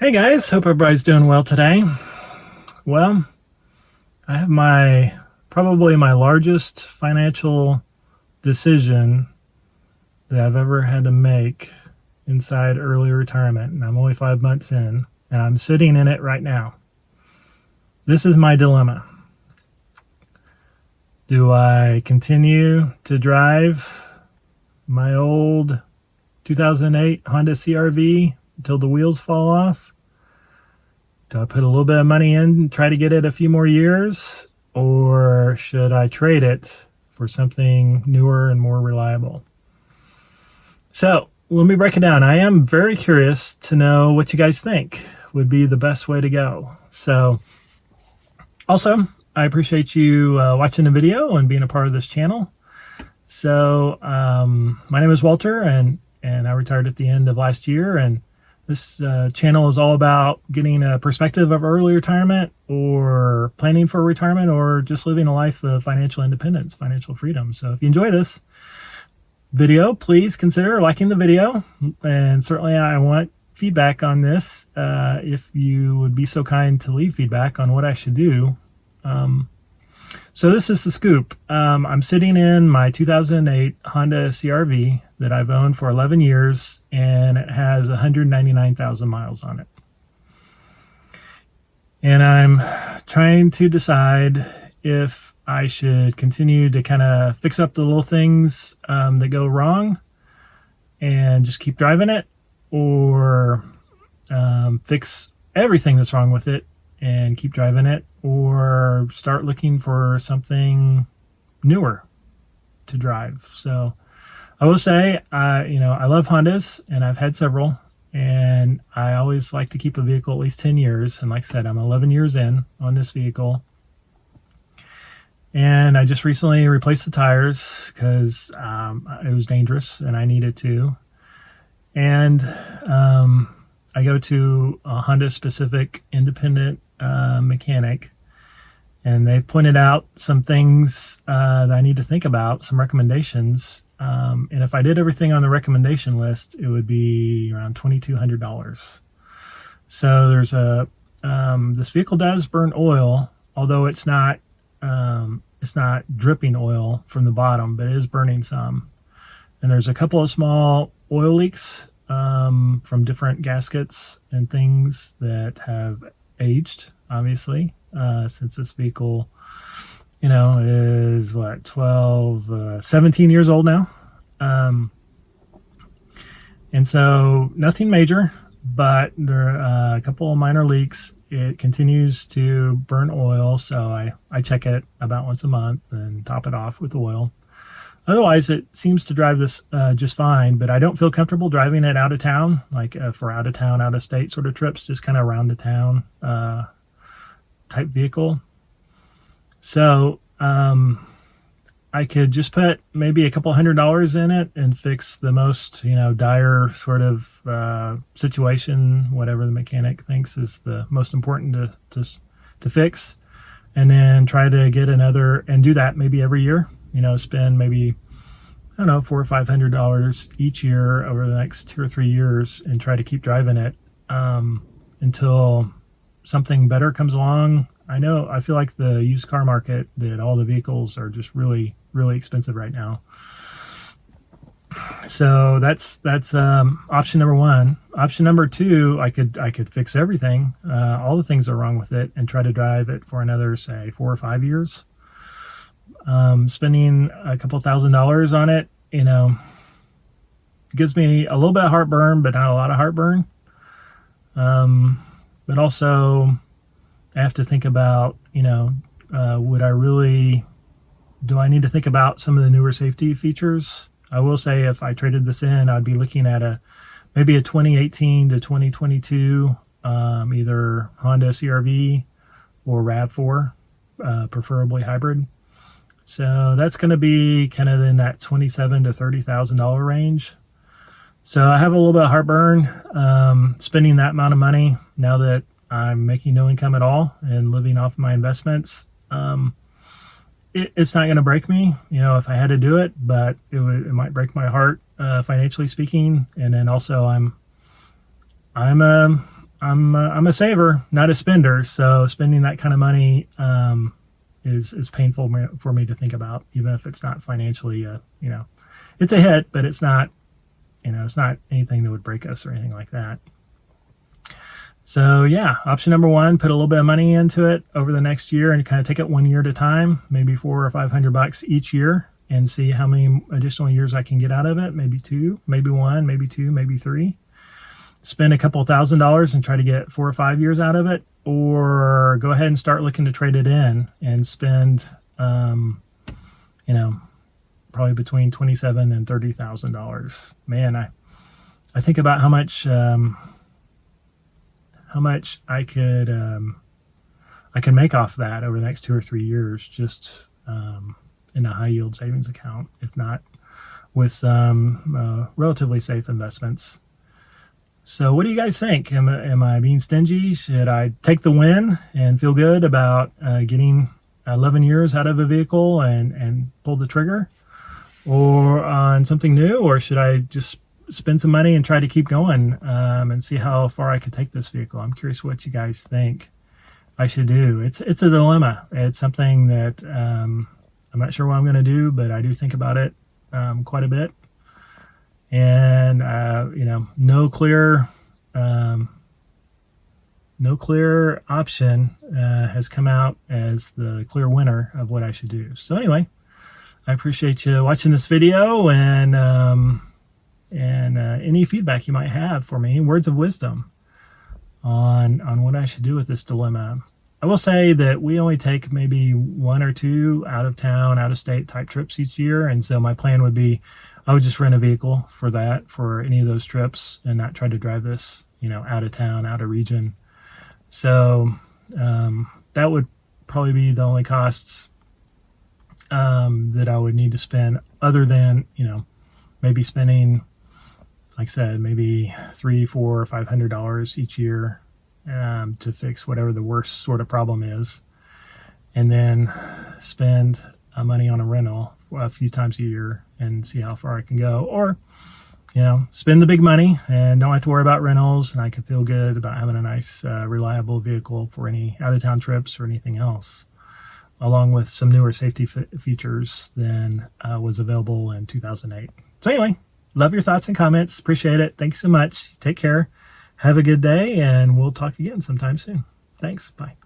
Hey guys, hope everybody's doing well today. Well, I have probably my largest financial decision that I've ever had to make inside early retirement, and I'm only 5 months in, and I'm sitting in it right now. This is my dilemma. Do I continue to drive my old 2008 Honda CR-V until the wheels fall off? Do I put a little bit of money in and try to get it a few more years? Or should I trade it for something newer and more reliable? So let me break it down. I am very curious to know what you guys think would be the best way to go. So also, I appreciate you watching the video and being a part of this channel. So my name is Walter, and I retired at the end of last year, and this channel is all about getting a perspective of early retirement, or planning for retirement, or just living a life of financial independence, financial freedom. So if you enjoy this video, please consider liking the video, and certainly I want feedback on this. If you would be so kind to leave feedback on what I should do. So this is the scoop. I'm sitting in my 2008 Honda CR-V that I've owned for 11 years, and it has 199,000 miles on it. And I'm trying to decide if I should continue to kind of fix up the little things that go wrong and just keep driving it, or fix everything that's wrong with it and keep driving it, or start looking for something newer to drive. So I will say, I love Hondas, and I've had several, and I always like to keep a vehicle at least 10 years. And like I said, I'm 11 years in on this vehicle. And I just recently replaced the tires because it was dangerous and I needed to. And I go to a Honda specific independent mechanic, and they've pointed out some things that I need to think about, some recommendations. And if I did everything on the recommendation list, it would be around $2,200. So there's this vehicle does burn oil, although it's not dripping oil from the bottom, but it is burning some. And there's a couple of small oil leaks from different gaskets and things that have aged, obviously, since this vehicle, is 17 years old now. And so nothing major, but there are a couple of minor leaks. It continues to burn oil, so I check it about once a month and top it off with oil. Otherwise, it seems to drive this just fine, but I don't feel comfortable driving it out of town, like for out of town, out of state sort of trips, just kind of around the town type vehicle. So I could just put maybe a couple $100 in it and fix the most, dire sort of situation, whatever the mechanic thinks is the most important to fix, and then try to get another, and do that maybe every year. Spend maybe, I don't know, $400 or $500 each year over the next 2 or 3 years, and try to keep driving it until something better comes along. I feel like the used car market, that all the vehicles are just really, really expensive right now. So that's option number one. Option number two, I could fix everything, all the things that are wrong with it, and try to drive it for another, say, 4 or 5 years. Spending a couple $1,000s on it, gives me a little bit of heartburn, but not a lot of heartburn. But also, I have to think about, do I need to think about some of the newer safety features? I will say, if I traded this in, I'd be looking at maybe a 2018 to 2022, either Honda CR-V or RAV4, preferably hybrid. So that's going to be kind of in that $27,000 to $30,000 range. So I have a little bit of heartburn spending that amount of money now that I'm making no income at all and living off my investments. It's not going to break me, if I had to do it, but it might break my heart financially speaking. And then also I'm I'm a saver, not a spender. So spending that kind of money is painful for me to think about, even if it's not financially, it's a hit, but it's not, it's not anything that would break us or anything like that. So yeah, option number one, put a little bit of money into it over the next year and kind of take it 1 year at a time, maybe $400 or $500 each year, and see how many additional years I can get out of it. Maybe 2, maybe 1, maybe 2, maybe 3. Spend a couple $1,000s and try to get 4 or 5 years out of it, or go ahead and start looking to trade it in and spend, probably between $27,000 and $30,000. Man, I think about how much I can make off that over the next 2 or 3 years, just in a high yield savings account, if not with some relatively safe investments. So what do you guys think? Am I being stingy? Should I take the win and feel good about getting 11 years out of a vehicle and pull the trigger, or on something new? Or should I just spend some money and try to keep going and see how far I could take this vehicle? I'm curious what you guys think I should do. It's a dilemma. It's something that I'm not sure what I'm going to do, but I do think about it quite a bit. And no clear option has come out as the clear winner of what I should do. So anyway, I appreciate you watching this video, and any feedback you might have for me, words of wisdom on what I should do with this dilemma. I will say that we only take maybe 1 or 2 out of town, out of state type trips each year, and so my plan would be I would just rent a vehicle for any of those trips and not try to drive this, out of town, out of region. So that would probably be the only costs that I would need to spend, other than, maybe spending, like I said, maybe $300, $400, or $500 each year to fix whatever the worst sort of problem is, and then spend money on a rental a few times a year and see how far I can go. Or, spend the big money and don't have to worry about rentals, and I can feel good about having a nice, reliable vehicle for any out-of-town trips or anything else, along with some newer safety features than was available in 2008. So anyway, love your thoughts and comments. Appreciate it. Thanks so much. Take care. Have a good day, and we'll talk again sometime soon. Thanks. Bye.